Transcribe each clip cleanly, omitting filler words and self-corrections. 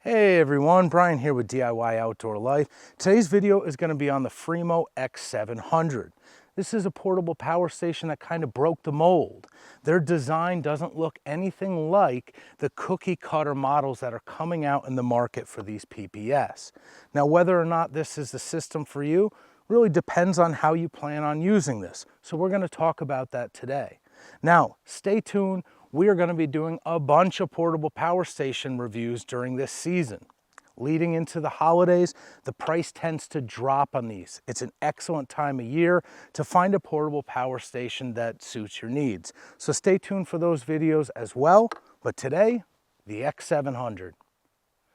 Hey everyone, Brian here with DIY Outdoor Life. Today's video is going to be on the Fremo x700. This is a portable power station that kind of broke the mold. Their design doesn't look anything like the cookie cutter models that are coming out in the market for these PPS. Now, whether or not this is the system for you really depends on how you plan on using this. So we're going to talk about that today. Now, stay tuned. We are going to be doing a bunch of portable power station reviews during this season. Leading into the holidays, the price tends to drop on these. It's an excellent time of year to find a portable power station that suits your needs. So stay tuned for those videos as well. But today, the X700.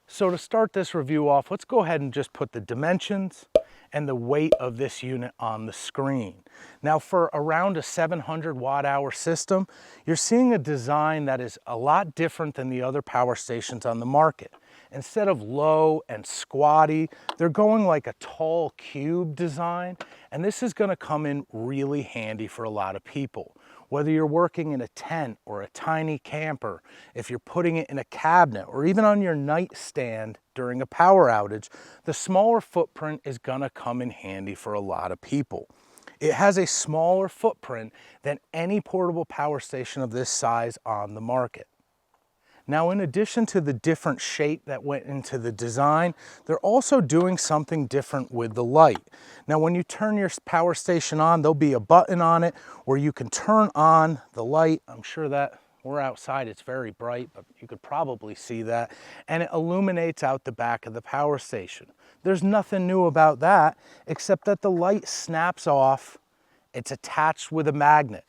So to start this review off, let's go ahead and just put the dimensions and the weight of this unit on the screen. Now, for around a 700 watt-hour system, you're seeing a design that is a lot different than the other power stations on the market. Instead of low and squatty, they're going like a tall cube design, and this is going to come in really handy for a lot of people. Whether you're working in a tent or a tiny camper, if you're putting it in a cabinet or even on your nightstand during a power outage, the smaller footprint is gonna come in handy for a lot of people. It has a smaller footprint than any portable power station of this size on the market. Now, in addition to the different shape that went into the design, they're also doing something different with the light. Now, when you turn your power station on, there'll be a button on it where you can turn on the light. I'm sure that we're outside, it's very bright, but you could probably see that. And it illuminates out the back of the power station. There's nothing new about that, except that the light snaps off. It's attached with a magnet.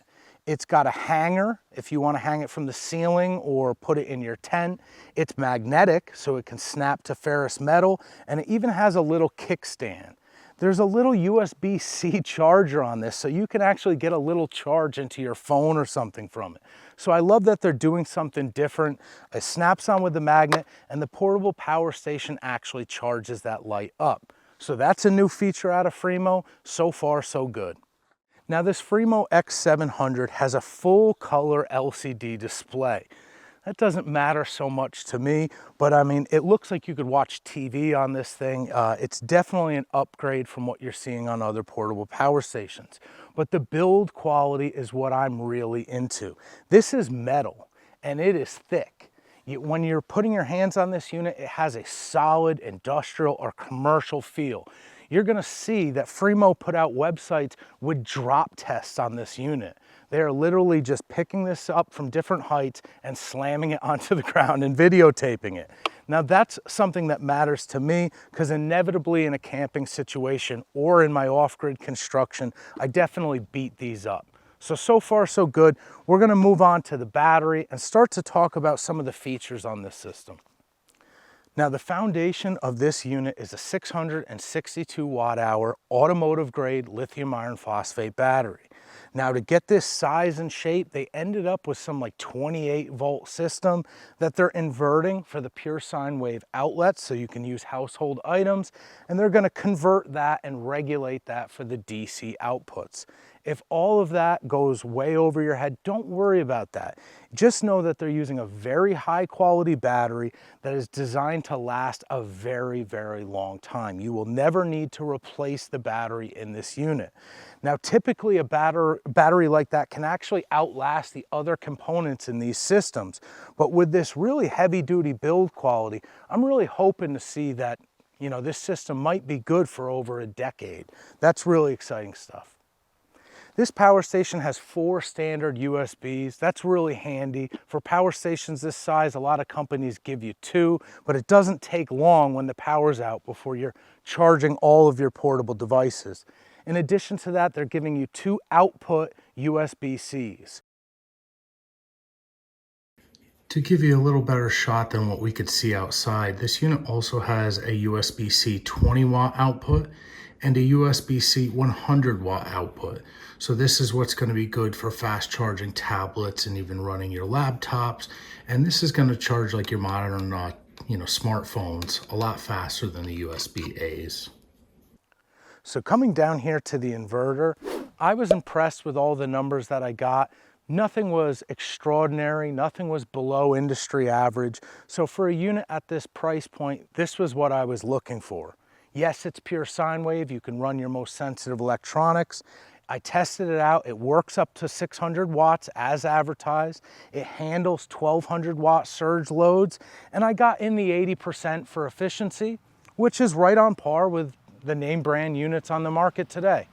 It's got a hanger if you want to hang it from the ceiling or put it in your tent. It's magnetic, so it can snap to ferrous metal, and it even has a little kickstand. There's a little USB-C charger on this, so you can actually get a little charge into your phone or something from it. So I love that they're doing something different. It snaps on with the magnet, and the portable power station actually charges that light up. So that's a new feature out of Fremo. So far, so good. Now, this Fremo x700 has a full color LCD display. That doesn't matter so much to me, but I mean, it looks like you could watch TV on this thing. It's definitely an upgrade from what you're seeing on other portable power stations. But the build quality is what I'm really into. This is metal, and it is thick. When you're putting your hands on this unit, it has a solid industrial or commercial feel. You're going to see that Fremo put out websites with drop tests on this unit. They are literally just picking this up from different heights and slamming it onto the ground and videotaping it. Now, that's something that matters to me because inevitably in a camping situation or in my off-grid construction, I definitely beat these up. So far so good. We're going to move on to the battery and start to talk about some of the features on this system. Now, the foundation of this unit is a 662 watt-hour automotive grade lithium iron phosphate battery. Now, to get this size and shape, they ended up with some like 28 volt system that they're inverting for the pure sine wave outlets so you can use household items, and they're going to convert that and regulate that for the DC outputs. If all of that goes way over your head, don't worry about that. Just know that they're using a very high quality battery that is designed to last a very, very long time. You will never need to replace the battery in this unit. Now, typically a battery like that can actually outlast the other components in these systems. But with this really heavy duty build quality, I'm really hoping to see that, you know, this system might be good for over a decade. That's really exciting stuff. This power station has 4 standard USBs. That's really handy. For power stations this size, a lot of companies give you 2, but it doesn't take long when the power's out before you're charging all of your portable devices. In addition to that, they're giving you 2 output USB-Cs. To give you a little better shot than what we could see outside, this unit also has a USB-C 20 watt output and a USB-C 100 watt output. So this is what's going to be good for fast charging tablets and even running your laptops. And this is going to charge like your modern, smartphones a lot faster than the USB-As. So coming down here to the inverter, I was impressed with all the numbers that I got. Nothing was extraordinary, nothing was below industry average. So for a unit at this price point, this was what I was looking for. Yes, it's pure sine wave. You can run your most sensitive electronics. I tested it out. It works up to 600 watts as advertised. It handles 1200 watt surge loads. And I got in the 80% for efficiency, which is right on par with the name brand units on the market today.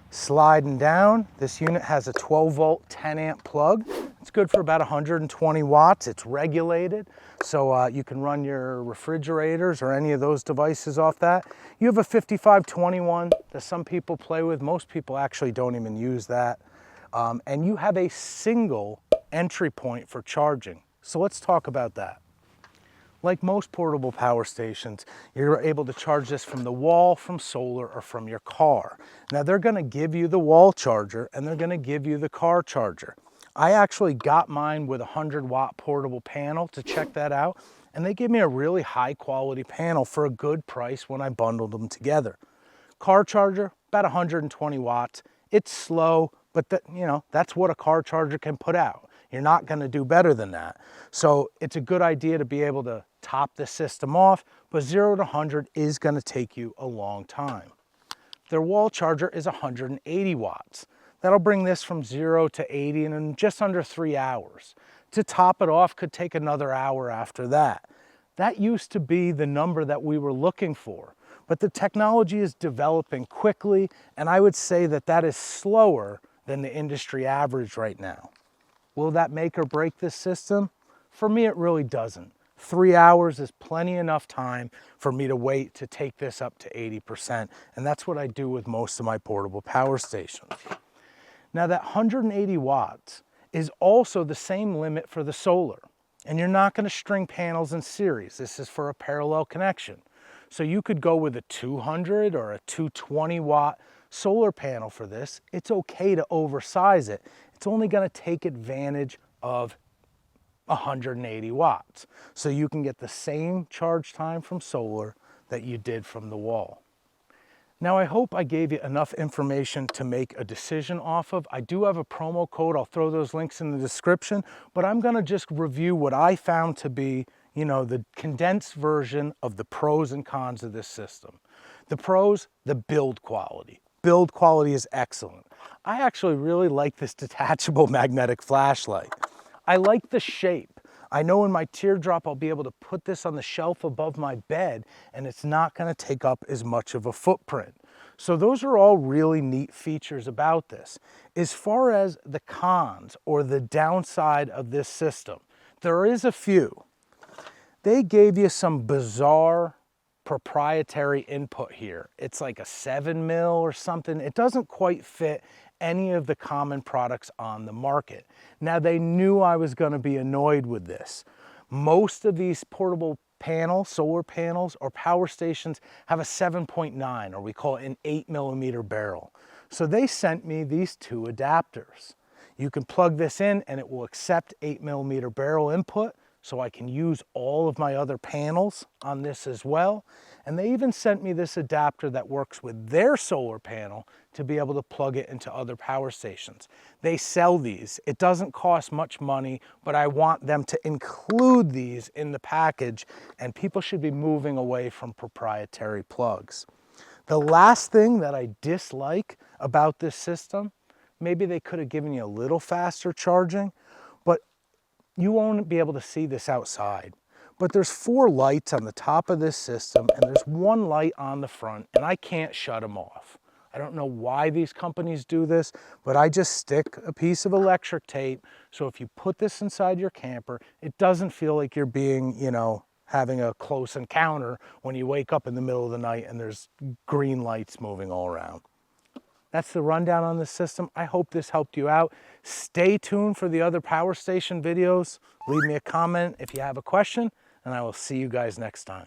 Sliding down, this unit has a 12 volt 10 amp plug. It's good for about 120 watts. It's regulated, so you can run your refrigerators or any of those devices off that. You have a 5521 that some people play with. Most people actually don't even use that. And you have a single entry point for charging. So let's talk about that. Like most portable power stations, you're able to charge this from the wall, from solar, or from your car. Now they're gonna give you the wall charger and they're gonna give you the car charger. I actually got mine with a 100 watt portable panel to check that out, and they gave me a really high quality panel for a good price when I bundled them together. Car charger, about 120 watts. It's slow, but that's what a car charger can put out. You're not gonna do better than that. So it's a good idea to be able to top the system off, but 0 to 100 is gonna take you a long time. Their wall charger is 180 watts. That'll bring this from 0 to 80 in just under 3 hours. To top it off could take another hour after that. That used to be the number that we were looking for, but the technology is developing quickly, and I would say that that is slower than the industry average right now. Will that make or break this system? For me, it really doesn't. 3 hours is plenty enough time for me to wait to take this up to 80%, and that's what I do with most of my portable power stations. Now that 180 watts is also the same limit for the solar, and you're not gonna string panels in series. This is for a parallel connection. So you could go with a 200 or a 220 watt solar panel for this. It's okay to oversize it. It's only gonna take advantage of 180 watts. So you can get the same charge time from solar that you did from the wall. Now I hope I gave you enough information to make a decision off of. I do have a promo code. I'll throw those links in the description, but I'm gonna just review what I found to be, the condensed version of the pros and cons of this system. The pros, the build quality. Build quality is excellent. I actually really like this detachable magnetic flashlight. I like the shape. I know in my teardrop I'll be able to put this on the shelf above my bed and it's not gonna take up as much of a footprint. So those are all really neat features about this. As far as the cons or the downside of this system, there is a few. They gave you some bizarre proprietary input here. It's like a 7 mil or something. It doesn't quite fit any of the common products on the market. Now they knew I was going to be annoyed with this. Most of these portable panels, solar panels or power stations have a 7.9, or we call it an 8mm barrel. So they sent me these two adapters. You can plug this in and it will accept 8mm barrel input, so I can use all of my other panels on this as well. And they even sent me this adapter that works with their solar panel to be able to plug it into other power stations. They sell these. It doesn't cost much money, but I want them to include these in the package, and people should be moving away from proprietary plugs. The last thing that I dislike about this system, maybe they could have given you a little faster charging, but you won't be able to see this outside. But there's 4 lights on the top of this system and there's 1 light on the front, and I can't shut them off. I don't know why these companies do this, but I just stick a piece of electric tape, so if you put this inside your camper, it doesn't feel like you're being, having a close encounter when you wake up in the middle of the night and there's green lights moving all around. That's the rundown on this system. I hope this helped you out. Stay tuned for the other power station videos. Leave me a comment if you have a question, and I will see you guys next time.